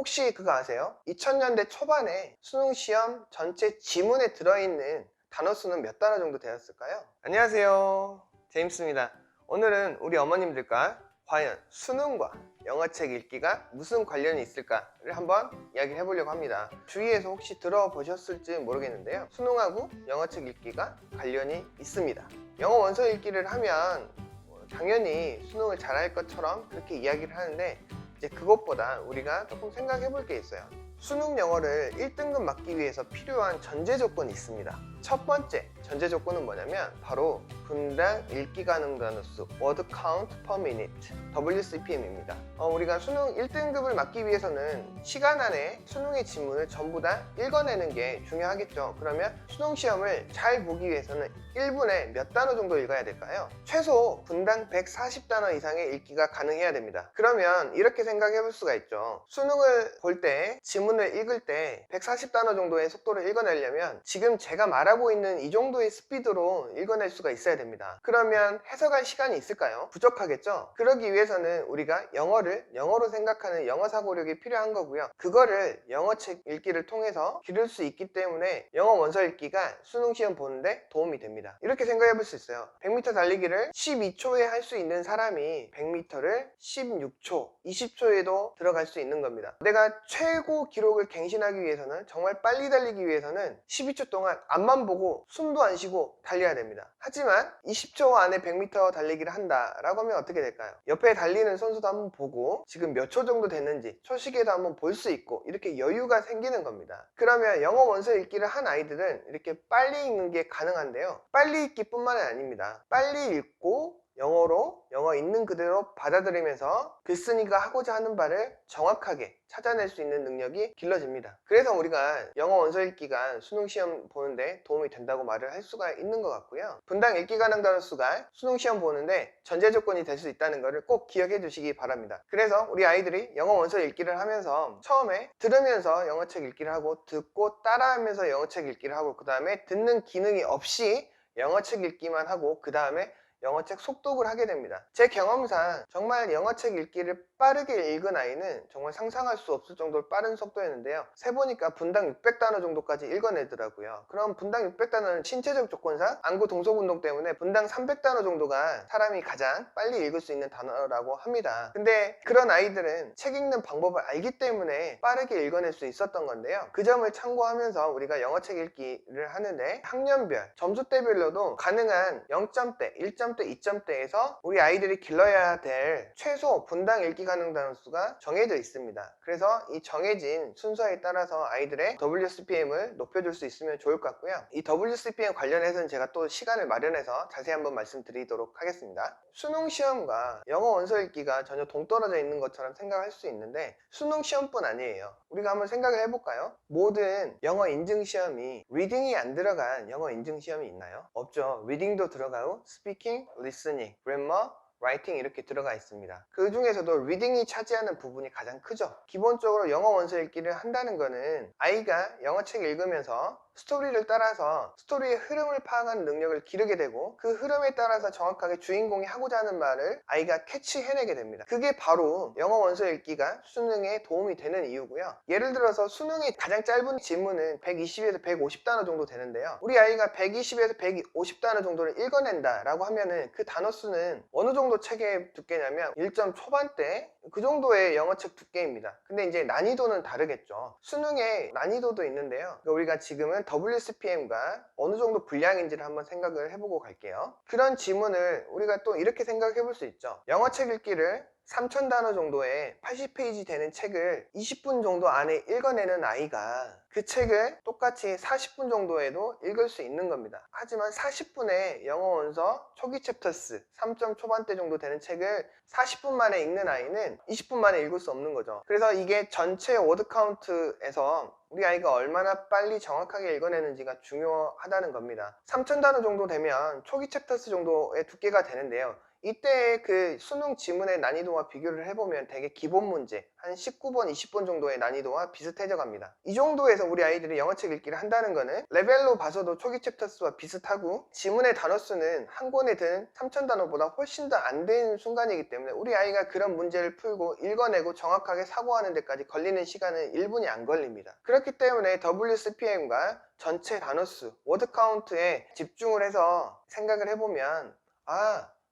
혹시 그거 아세요? 2000년대 초반에 수능시험 전체 지문에 들어있는 단어 수는 몇 단어 정도 되었을까요? 안녕하세요, 제임스입니다. 오늘은 우리 어머님들과 과연 수능과 영어책 읽기가 무슨 관련이 있을까를 한번 이야기를 해보려고 합니다. 주위에서 혹시 들어보셨을지 모르겠는데요, 수능하고 영어책 읽기가 관련이 있습니다. 영어 원서 읽기를 하면 당연히 수능을 잘할 것처럼 그렇게 이야기를 하는데, 이제 그것보다 우리가 조금 생각해 볼 게 있어요. 수능 영어를 1등급 맞기 위해서 필요한 전제 조건이 있습니다. 첫 번째 전제 조건은 뭐냐면 바로 분당 읽기 가능 단어 수 Word Count per Minute WCPM입니다. 우리가 수능 1등급을 맞기 위해서는 시간 안에 수능의 지문을 전부 다 읽어내는 게 중요하겠죠. 그러면 수능 시험을 잘 보기 위해서는 1분에 몇 단어 정도 읽어야 될까요? 최소 분당 140단어 이상의 읽기가 가능해야 됩니다. 그러면 이렇게 생각해 볼 수가 있죠. 수능을 볼 때, 지문을 읽을 때 140단어 정도의 속도를 읽어내려면 지금 제가 말하고 있는 이 정도의 스피드로 읽어낼 수가 있어야 됩니다. 그러면 해석할 시간이 있을까요? 부족하겠죠? 그러기 위해서는 우리가 영어를 영어로 생각하는 영어 사고력이 필요한 거고요. 그거를 영어책 읽기를 통해서 기를 수 있기 때문에 영어 원서 읽기가 수능 시험 보는데 도움이 됩니다. 이렇게 생각해 볼 수 있어요. 100m 달리기를 12초에 할 수 있는 사람이 100m를 16초, 20초에도 들어갈 수 있는 겁니다. 내가 최고 기록을 갱신하기 위해서는, 정말 빨리 달리기 위해서는 12초 동안 앞만 보고 숨도 안 쉬고 달려야 됩니다. 하지만 20초 안에 100m 달리기를 한다라고 하면 어떻게 될까요? 옆에 달리는 선수도 한번 보고 지금 몇 초 정도 됐는지 초시계도 한번 볼 수 있고, 이렇게 여유가 생기는 겁니다. 그러면 영어 원서 읽기를 한 아이들은 이렇게 빨리 읽는 게 가능한데요, 빨리 읽기뿐만이 아닙니다. 빨리 읽고 영어로 영어 있는 그대로 받아들이면서 글쓴이가 하고자 하는 바를 정확하게 찾아낼 수 있는 능력이 길러집니다. 그래서 우리가 영어 원서 읽기가 수능 시험 보는데 도움이 된다고 말을 할 수가 있는 것 같고요. 분당 읽기 가능 단어 수가 수능 시험 보는데 전제 조건이 될 수 있다는 것을 꼭 기억해 주시기 바랍니다. 그래서 우리 아이들이 영어 원서 읽기를 하면서 처음에 들으면서 영어책 읽기를 하고, 듣고 따라하면서 영어책 읽기를 하고, 그 다음에 듣는 기능이 없이 영어책 읽기만 하고, 그 다음에 영어책 속독을 하게 됩니다. 제 경험상 정말 영어책 읽기를 빠르게 읽은 아이는 정말 상상할 수 없을 정도로 빠른 속도였는데요, 세보니까 분당 600단어 정도까지 읽어내더라고요. 그럼 분당 600단어는 신체적 조건상 안구 동속 운동 때문에 분당 300단어 정도가 사람이 가장 빨리 읽을 수 있는 단어라고 합니다. 근데 그런 아이들은 책 읽는 방법을 알기 때문에 빠르게 읽어낼 수 있었던 건데요, 그 점을 참고하면서 우리가 영어책 읽기를 하는데 학년별, 점수대별로도 가능한 0점대, 1점대, 2점대에서 우리 아이들이 길러야 될 최소 분당 읽기 가능 단어 수가 정해져 있습니다. 그래서 이 정해진 순서에 따라서 아이들의 WCPM을 높여줄 수 있으면 좋을 것 같고요. 이 WCPM 관련해서는 제가 또 시간을 마련해서 자세히 한번 말씀드리도록 하겠습니다. 수능 시험과 영어 원서 읽기가 전혀 동떨어져 있는 것처럼 생각할 수 있는데, 수능 시험뿐 아니에요. 우리가 한번 생각을 해볼까요? 모든 영어 인증 시험이 리딩이 안 들어간 영어 인증 시험이 있나요? 없죠. 리딩도 들어가고 스피킹, 리스닝, 그래머, 라이팅 이렇게 들어가 있습니다. 그 중에서도 리딩이 차지하는 부분이 가장 크죠. 기본적으로 영어 원서 읽기를 한다는 거는 아이가 영어책 읽으면서 스토리를 따라서 스토리의 흐름을 파악하는 능력을 기르게 되고, 그 흐름에 따라서 정확하게 주인공이 하고자 하는 말을 아이가 캐치해내게 됩니다. 그게 바로 영어 원서 읽기가 수능에 도움이 되는 이유고요. 예를 들어서 수능의 가장 짧은 지문은 120에서 150단어 정도 되는데요, 우리 아이가 120에서 150단어 정도를 읽어낸다 라고 하면은 그 단어 수는 어느 정도 책의 두께냐면 1점 초반대 그 정도의 영어책 두께입니다. 근데 이제 난이도는 다르겠죠. 수능의 난이도도 있는데요, 우리가 지금은 WCPM과 어느 정도 분량인지를 한번 생각을 해보고 갈게요. 그런 지문을 우리가 또 이렇게 생각해 볼 수 있죠. 영어책 읽기를 3000단어 정도의 80페이지 되는 책을 20분 정도 안에 읽어내는 아이가 그 책을 똑같이 40분 정도에도 읽을 수 있는 겁니다. 하지만 40분에 영어 원서 초기 챕터스 3점 초반대 정도 되는 책을 40분 만에 읽는 아이는 20분 만에 읽을 수 없는 거죠. 그래서 이게 전체 워드 카운트에서 우리 아이가 얼마나 빨리 정확하게 읽어내는지가 중요하다는 겁니다. 3000단어 정도 되면 초기 챕터스 정도의 두께가 되는데요, 이때 그 수능 지문의 난이도와 비교를 해보면 되게 기본 문제 한 19번, 20번 정도의 난이도와 비슷해져 갑니다. 이 정도에서 우리 아이들이 영어책 읽기를 한다는 거는 레벨로 봐서도 초기 챕터 수와 비슷하고 지문의 단어 수는 한 권에 든 3,000단어보다 훨씬 더 안 된 순간이기 때문에 우리 아이가 그런 문제를 풀고 읽어내고 정확하게 사고하는 데까지 걸리는 시간은 1분이 안 걸립니다. 그렇기 때문에 WCPM과 전체 단어 수, 워드 카운트에 집중을 해서 생각을 해보면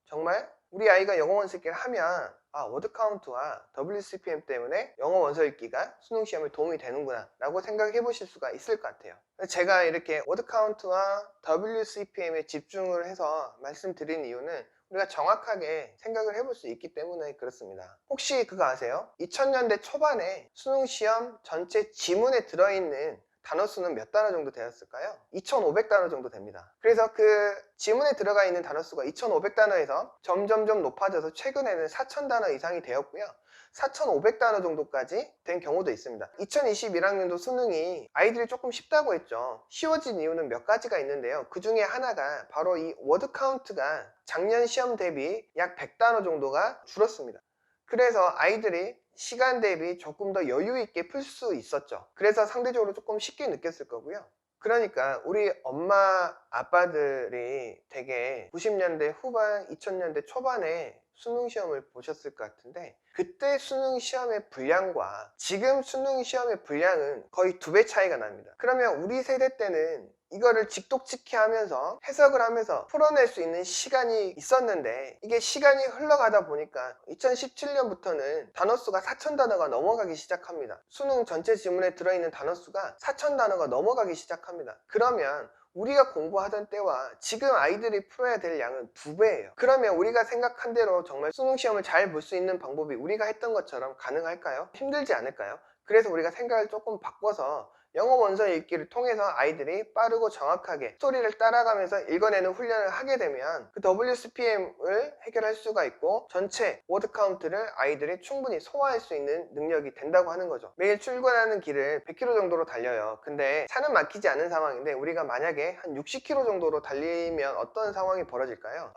정말 우리 아이가 영어 원서 읽기를 하면 워드 카운트와 WCPM 때문에 영어 원서 읽기가 수능 시험에 도움이 되는구나 라고 생각해 보실 수가 있을 것 같아요. 제가 이렇게 워드 카운트와 WCPM에 집중을 해서 말씀드린 이유는 우리가 정확하게 생각을 해볼 수 있기 때문에 그렇습니다. 혹시 그거 아세요? 2000년대 초반에 수능 시험 전체 지문에 들어있는 단어 수는 몇 단어 정도 되었을까요? 2,500단어 정도 됩니다. 그래서 그 지문에 들어가 있는 단어 수가 2,500단어에서 점점점 높아져서 최근에는 4,000단어 이상이 되었고요. 4,500단어 정도까지 된 경우도 있습니다. 2021학년도 수능이 아이들이 조금 쉽다고 했죠. 쉬워진 이유는 몇 가지가 있는데요. 그 중에 하나가 바로 이 워드 카운트가 작년 시험 대비 약 100단어 정도가 줄었습니다. 그래서 아이들이 시간 대비 조금 더 여유 있게 풀 수 있었죠. 그래서 상대적으로 조금 쉽게 느꼈을 거고요. 그러니까 우리 엄마 아빠들이 되게 90년대 후반 2000년대 초반에 수능 시험을 보셨을 것 같은데 그때 수능 시험의 분량과 지금 수능 시험의 분량은 거의 2배 차이가 납니다. 그러면 우리 세대 때는 이거를 직독직해 하면서 해석을 하면서 풀어낼 수 있는 시간이 있었는데 이게 시간이 흘러가다 보니까 2017년부터는 단어 수가 4,000단어가 넘어가기 시작합니다. 수능 전체 지문에 들어있는 단어 수가 4,000단어가 넘어가기 시작합니다. 그러면 우리가 공부하던 때와 지금 아이들이 풀어야 될 양은 2배예요. 그러면 우리가 생각한 대로 정말 수능 시험을 잘 볼 수 있는 방법이 우리가 했던 것처럼 가능할까요? 힘들지 않을까요? 그래서 우리가 생각을 조금 바꿔서 영어 원서 읽기를 통해서 아이들이 빠르고 정확하게 스토리를 따라가면서 읽어내는 훈련을 하게 되면 그 WCPM을 해결할 수가 있고 전체 워드 카운트를 아이들이 충분히 소화할 수 있는 능력이 된다고 하는 거죠. 매일 출근하는 길을 100km 정도로 달려요. 근데 차는 막히지 않은 상황인데 우리가 만약에 한 60km 정도로 달리면 어떤 상황이 벌어질까요?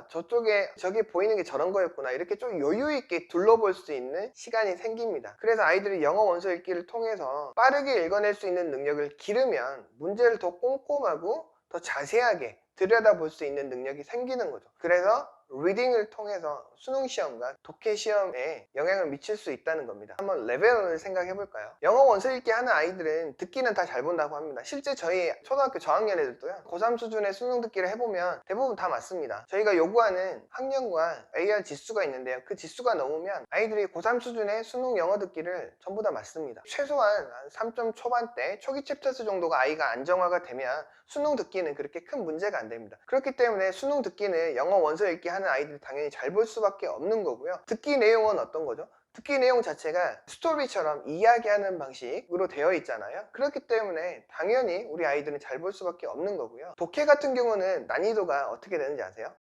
저쪽에 저기 보이는 게 저런 거였구나 이렇게 좀 여유 있게 둘러볼 수 있는 시간이 생깁니다. 그래서 아이들이 영어 원서 읽기를 통해서 빠르게 읽어낼 수 있는 능력을 기르면 문제를 더 꼼꼼하고 더 자세하게 들여다볼 수 있는 능력이 생기는 거죠. 그래서 리딩을 통해서 수능 시험과 독해 시험에 영향을 미칠 수 있다는 겁니다. 한번 레벨을 생각해 볼까요? 영어 원서 읽기 하는 아이들은 듣기는 다 잘 본다고 합니다. 실제 저희 초등학교 저학년 애들도요 고3 수준의 수능 듣기를 해보면 대부분 다 맞습니다. 저희가 요구하는 학년과 AR 지수가 있는데요, 그 지수가 넘으면 아이들이 고3 수준의 수능 영어 듣기를 전부 다 맞습니다. 최소한 3점 초반대 초기 챕터 수 정도가 아이가 안정화가 되면 수능 듣기는 그렇게 큰 문제가 안 됩니다. 그렇기 때문에 수능 듣기는 영어 원서 읽기 하는 아이들이 당연히 잘 볼 수밖에 없는 거고요. 듣기 내용은 어떤 거죠? 듣기 내용 자체가 스토리처럼 이야기하는 방식으로 되어 있잖아요. 그렇기 때문에 당연히 우리 아이들은 잘 볼 수밖에 없는 거고요. 독해 같은 경우는 난이도가 어떻게 되는지 아세요?